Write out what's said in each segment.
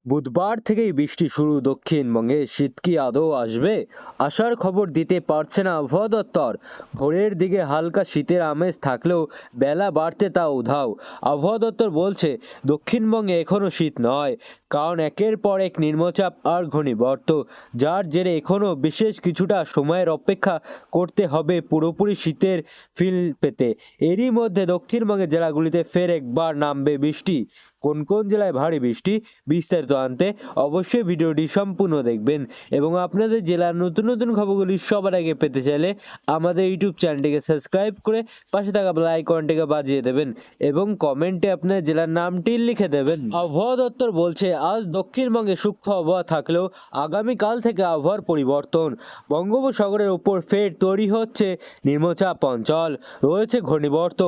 বুধবার থেকেই বৃষ্টি শুরু দক্ষিণবঙ্গে। শীত কি আদৌ আসবে? আসার খবর দিতে পারছে না আবহাওয়া দপ্তর। ভোরের দিকে হালকা শীতের আমেজ থাকলেও বেলা বাড়তে তা উধাও। আবহাওয়া দপ্তর বলছে দক্ষিণবঙ্গে এখনও শীত নয়, কারণ একের পর এক নিম্নচাপ আর ঘূর্ণিবর্ত, যার জেরে এখনও বিশেষ কিছুটা সময়ের অপেক্ষা করতে হবে পুরোপুরি শীতের ফিল পেতে। এরই মধ্যে দক্ষিণবঙ্গের জেলাগুলিতে ফের একবার নামবে বৃষ্টি। কোন কোন জেলায় ভারী বৃষ্টি, বিস্তারিত জানতে অবশ্যই ভিডিওটি সম্পূর্ণ দেখবেন। এবং আপনাদের জেলার নতুন নতুন খবরগুলি সবার আগে পেতে চাইলে আমাদের ইউটিউব চ্যানেলটিকে সাবস্ক্রাইব করে পাশে থাকা বেল আইকনটিকে বাজিয়ে দেবেন এবং কমেন্টে আপনার জেলার নামটি লিখে দেবেন। আবহাওয়া দপ্তর বলছে আজ দক্ষিণবঙ্গে সূক্ষ্ম আবহাওয়া থাকলেও আগামীকাল থেকে আবহাওয়ার পরিবর্তন। বঙ্গোপসাগরের উপর ফের তৈরি হচ্ছে নিম্নচাপ অঞ্চল, রয়েছে ঘূর্ণিবর্ত।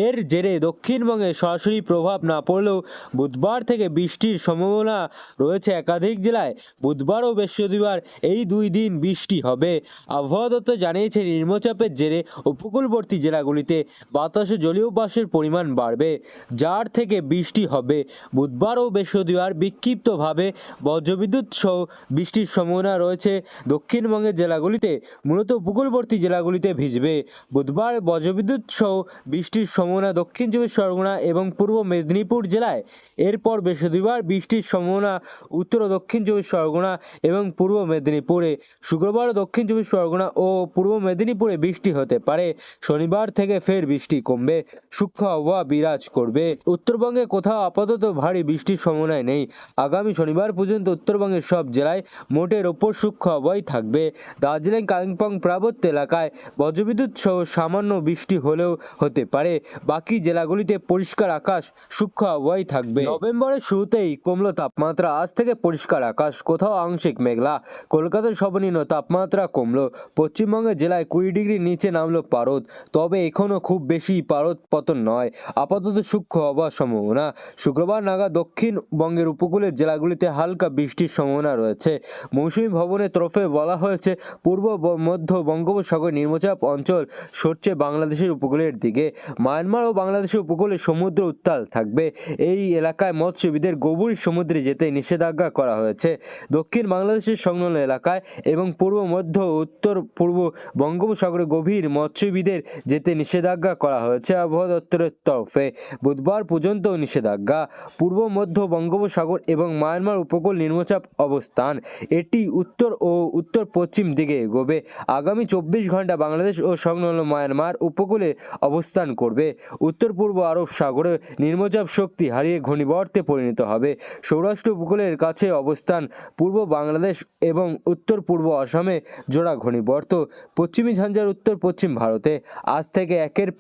এর জেরে দক্ষিণবঙ্গে সরাসরি প্রভাব না পড়লেও বুধবার থেকে বৃষ্টির সম্ভাবনা রয়েছে একাধিক জেলায়। বুধবার ও বৃহস্পতিবার এই দুই দিন বৃষ্টি হবে। আবহাওয়া দপ্তর জানিয়েছে নিম্নচাপের জেরে উপকূলবর্তী জেলাগুলিতে বাতাসে জলীয় বাষ্পের পরিমাণ বাড়বে, যার থেকে বৃষ্টি হবে। বুধবার ও বৃহস্পতিবার বিক্ষিপ্তভাবে বজ্রবিদ্যুৎ সহ বৃষ্টির সম্ভাবনা রয়েছে দক্ষিণবঙ্গের জেলাগুলিতে, মূলত উপকূলবর্তী জেলাগুলিতে ভিজবে। বুধবার বজ্রবিদ্যুৎ সহ বৃষ্টির সম্ভাবনা দক্ষিণ চব্বিশ পরগনা এবং পূর্ব মেদিনীপুর জেলায়। এরপর বৃহস্পতিবার বৃষ্টির সম্ভাবনা উত্তর ও দক্ষিণ চব্বিশ পরগনা এবং পূর্ব মেদিনীপুরে। শুক্রবার দক্ষিণ চব্বিশ পরগনা ও পূর্ব মেদিনীপুরে বৃষ্টি হতে পারে। শনিবার থেকে ফের বৃষ্টি কমবে, সূক্ষ্ম আবহাওয়া বিরাজ করবে। উত্তরবঙ্গে কোথাও আপাতত ভারী বৃষ্টির সম্ভাবনা নেই। আগামী শনিবার পর্যন্ত উত্তরবঙ্গের সব জেলায় মোটের ওপর সূক্ষ্ম আবহাওয়াই থাকবে। দার্জিলিং, কালিম্পং পার্বত্য এলাকায় বজ্রবিদ্যুৎ সহ সামান্য বৃষ্টি হলেও হতে পারে। বাকি জেলাগুলিতে পরিষ্কার আকাশ, সূক্ষ্ম আবহাওয়াই থাকবে। নভেম্বরের শুরুতেই কমলো তাপমাত্রা। আজ থেকে পরিষ্কার আকাশ, কোথাও আংশিক মেঘলা। কলকাতার সর্বনিম্ন তাপমাত্রা কমলো। পশ্চিমবঙ্গের জেলায় 20 ডিগ্রির নিচে নামলো পারদ, তবে এখনও খুব বেশি পারদ পতন নয়। আপাতত সূক্ষ্ম হওয়ার সম্ভাবনা। শুক্রবার নাগাদ দক্ষিণবঙ্গের উপকূলের জেলাগুলিতে হালকা বৃষ্টির সম্ভাবনা রয়েছে। মৌসুমী ভবনের তরফে বলা হয়েছে পূর্ব মধ্য বঙ্গোপসাগর নিম্নচাপ অঞ্চল সরছে বাংলাদেশের উপকূলের দিকে। মায়ানমার ও বাংলাদেশের উপকূলে সমুদ্র উত্তাল থাকবে। এই এলাকায় মৎস্যজীবীদের গভীর সমুদ্রে যেতে নিষেধাজ্ঞা করা হয়েছে। দক্ষিণ বাংলাদেশের সংলগ্ন এলাকায় এবং পূর্ব মধ্য উত্তর পূর্ব বঙ্গোপসাগরে গভীর মৎস্যজীবীদের যেতে নিষেধাজ্ঞা করা হয়েছে আবহাওয়া দপ্তরের তরফে। বুধবার পর্যন্ত নিষেধাজ্ঞা। পূর্ব মধ্য বঙ্গোপসাগর এবং মায়ানমার উপকূল নিম্নচাপ অবস্থান, এটি উত্তর ও উত্তর পশ্চিম দিকে এগোবে। আগামী 24 ঘন্টা বাংলাদেশ ও সংলগ্ন মায়ানমার উপকূলে অবস্থান করবে। উত্তর পূর্ব আরব সাগরে নিম্নচাপ শক্তি হারিয়ে ঘূর্ণিবর্তে পরিণত হবে। সৌরাষ্ট্র উপকূলের কাছে অবস্থান, পূর্ব বাংলাদেশ এবং উত্তর পূর্ব আসামে জোড়া ঘূর্ণিবর্ত। পশ্চিমী ঝঞ্ঝার উত্তর পশ্চিম ভারতে। আজ থেকে একের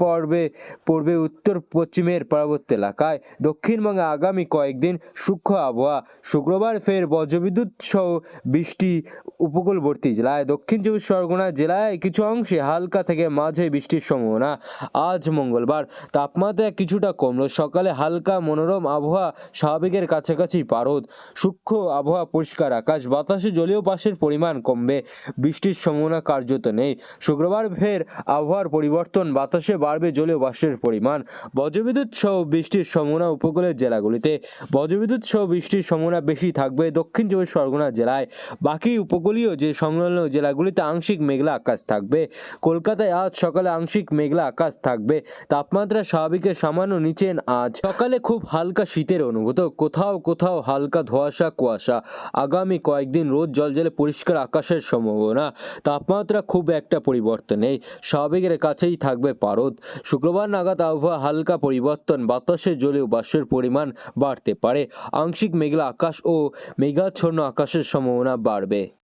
পূর্বে উত্তর পশ্চিমের পার্বত্য এলাকায়। দক্ষিণবঙ্গে আগামী কয়েকদিন সূক্ষ্ম আবহাওয়া। শুক্রবার ফের বজ্রবিদ্যুৎ সহ বৃষ্টি উপকূলবর্তী জেলায়। দক্ষিণ চব্বিশ পরগনা জেলায় কিছু অংশে হালকা থেকে মাঝে বৃষ্টির সম্ভাবনা। আজ মঙ্গলবার তাপমাত্রা কিছুটা কমলো। সকালে হালকা মনোরম আবহাওয়া, স্বাভাবিকের কাছাকাছি পারদ, সূক্ষ্ম আবহাওয়া, পরিষ্কার আকাশ, বাতাসে জলীয় বাষ্পের পরিমাণ কমবে। বৃষ্টির সম্ভাবনা কার্যত নেই। শুক্রবার ফের আবহাওয়ার পরিবর্তন, বাতাসে বাড়বে জলীয় বাষ্পের পরিমাণ। বজ্রবিদ্যুৎ সহ বৃষ্টির সম্ভাবনা উপকূলের জেলাগুলিতে। বজ্রবিদ্যুৎ সহ বৃষ্টির সম্ভাবনা বেশি থাকবে দক্ষিণ চব্বিশ পরগনা জেলায়। বাকি উপকূলীয় যে সংলগ্ন জেলাগুলিতে আংশিক মেঘলা আকাশ থাকবে। কলকাতায় আজ সকালে আংশিক মেঘলা আকাশ থাকবে। তাপমাত্রা স্বাভাবিকের সামান্য নিচে আজ। সকালে খুব হালকা শীতের অনুভূত, কোথাও কোথাও হালকা ধোঁয়াশা কুয়াশা। আগামী কয়েকদিন রোদ জলজলে পরিষ্কার আকাশের সম্ভাবনা। তাপমাত্রা খুব একটা পরিবর্তন নেই, স্বাভাবিকের কাছেই থাকবে পারদ। শুক্রবার নাগাদ আবহাওয়া হালকা পরিবর্তন, বাতাসে জলীয় বাষ্পের পরিমাণ বাড়তে পারে। আংশিক মেঘলা আকাশ ও মেঘাচ্ছন্ন আকাশের সম্ভাবনা বাড়বে।